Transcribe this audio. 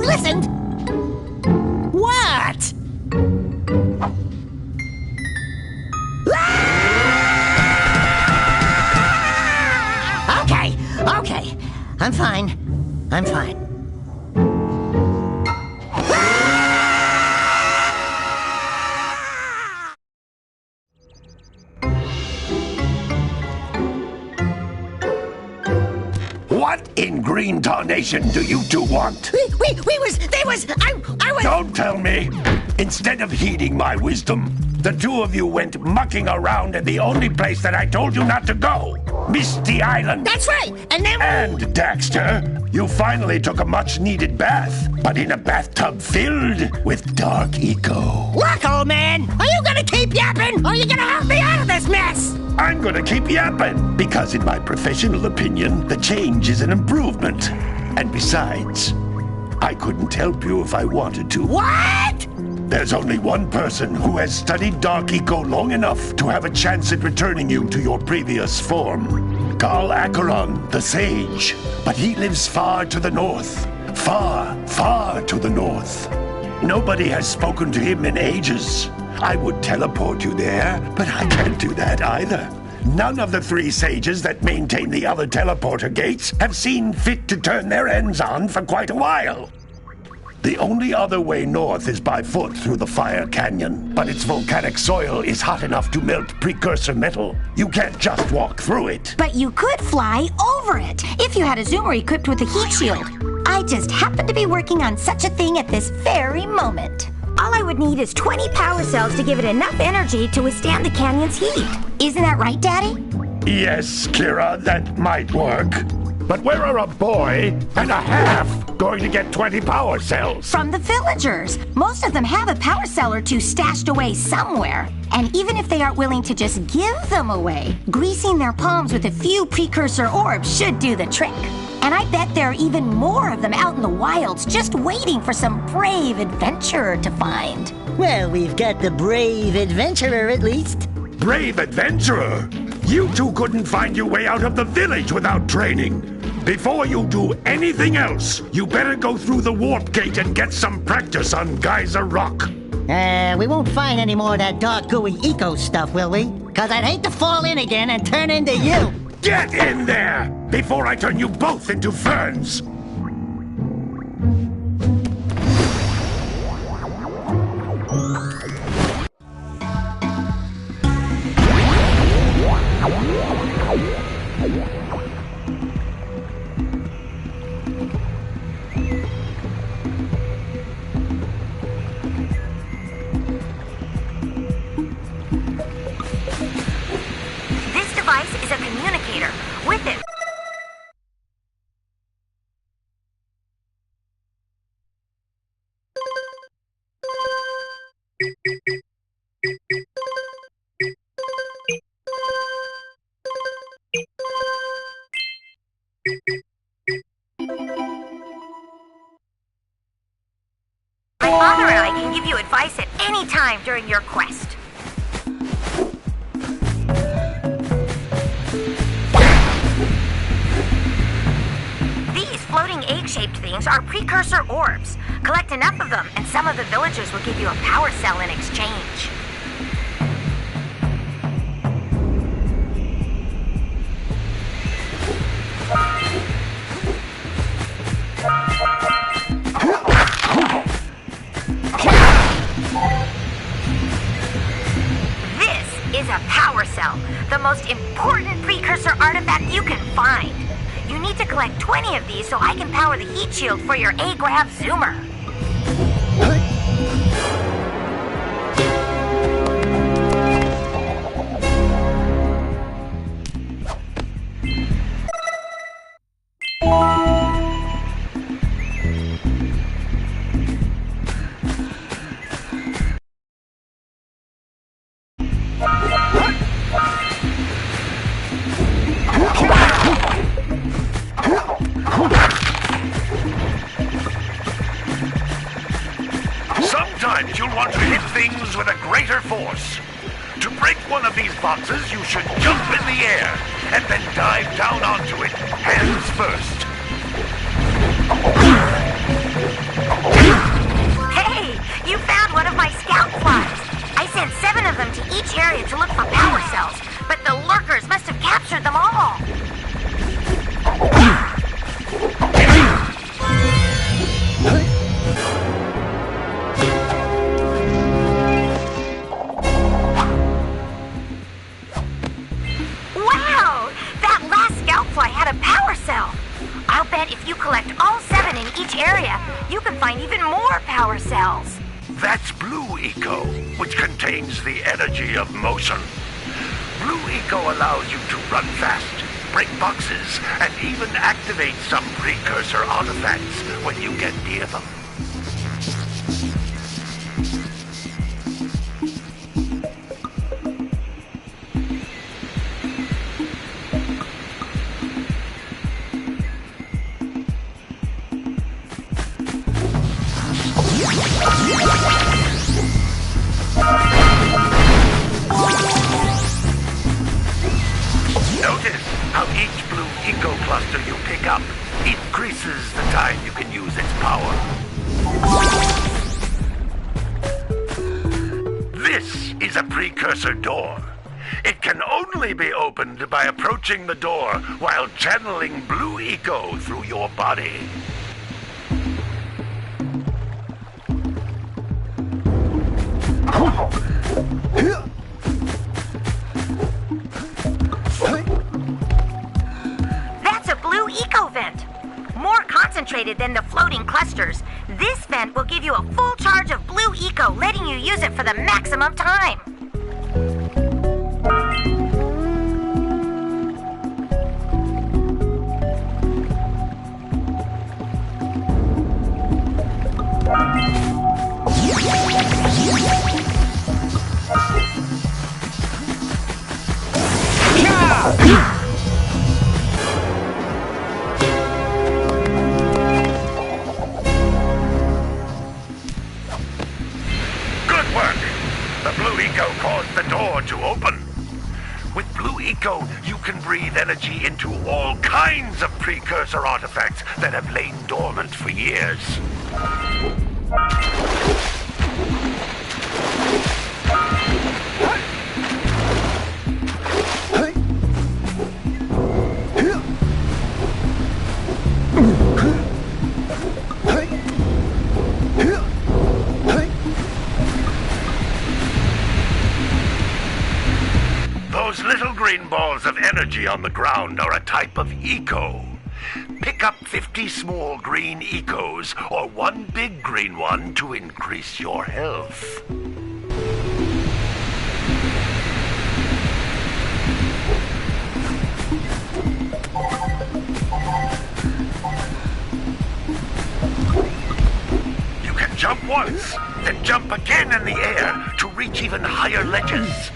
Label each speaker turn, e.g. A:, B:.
A: listened. What? Ah! Okay. I'm fine.
B: What in green tarnation do you two want?
A: I was...
B: Don't tell me! Instead of heeding my wisdom, the two of you went mucking around in the only place that I told you not to go! Misty Island!
A: That's right! And then...
B: And, Daxter, you finally took a much-needed bath, but in a bathtub filled with dark eco.
A: Look, old man! Are you gonna keep yapping, or are you gonna help me out of this mess?
B: I'm gonna keep yapping, because in my professional opinion, the change is an improvement. And besides, I couldn't help you if I wanted to.
A: What?
B: There's only one person who has studied Dark Eco long enough to have a chance at returning you to your previous form. Carl Acheron, the Sage. But he lives far to the north. Far to the north. Nobody has spoken to him in ages. I would teleport you there, but I can't do that either. None of the three sages that maintain the other teleporter gates have seen fit to turn their ends on for quite a while. The only other way north is by foot through the Fire Canyon, but its volcanic soil is hot enough to melt precursor metal. You can't just walk through it.
C: But you could fly over it, if you had a zoomer equipped with a heat shield. I just happen to be working on such a thing at this very moment. All I would need is 20 power cells to give it enough energy to withstand the canyon's heat. Isn't that right, Daddy?
B: Yes, Kira, that might work. But where are a boy and a half going to get 20 power cells?
C: From the villagers. Most of them have a power cell or two stashed away somewhere. And even if they aren't willing to just give them away, greasing their palms with a few precursor orbs should do the trick. And I bet there are even more of them out in the wilds just waiting for some brave adventurer to find.
A: Well, we've got the brave adventurer at least.
B: Brave adventurer? You two couldn't find your way out of the village without training. Before you do anything else, you better go through the warp gate and get some practice on Geyser Rock.
A: We won't find any more of that dark gooey eco stuff, will we? 'Cause I'd hate to fall in again and turn into you.
B: Get in there before I turn you both into ferns.
C: This device is a communicator. With it, my father and I can give you advice at any time during your quest. These floating egg-shaped things are precursor orbs. Collect enough of them, and some of the villagers will give you a power cell in exchange. This is a power cell, the most important precursor artifact you can find. You need to collect 20 of these so I can power the heat shield for your A-Grav zoomer.
B: Sometimes you'll want to hit things with a greater force. To break one of these boxes, you should jump in the air and then dive down onto it, hands first.
C: power cells.
B: That's Blue Eco, which contains the energy of motion. Blue Eco allows you to run fast, break boxes, and even activate some precursor artifacts when you get near them. Notice how each Blue Eco cluster you pick up increases the time you can use its power. This is a precursor door. It can only be opened by approaching the door while channeling Blue Eco through your body.
C: That's a Blue Eco vent. More concentrated than the floating clusters. This vent will give you a full charge of Blue Eco, letting you use it for the maximum time.
B: Good work! The Blue Eco caused the door to open. With Blue Eco, you can breathe energy into all kinds of precursor artifacts that have lain dormant for years. Those little green balls of energy on the ground are a type of eco. Pick up 50 small green ecos or one big green one to increase your health. You can jump once, then jump again in the air to reach even higher ledges.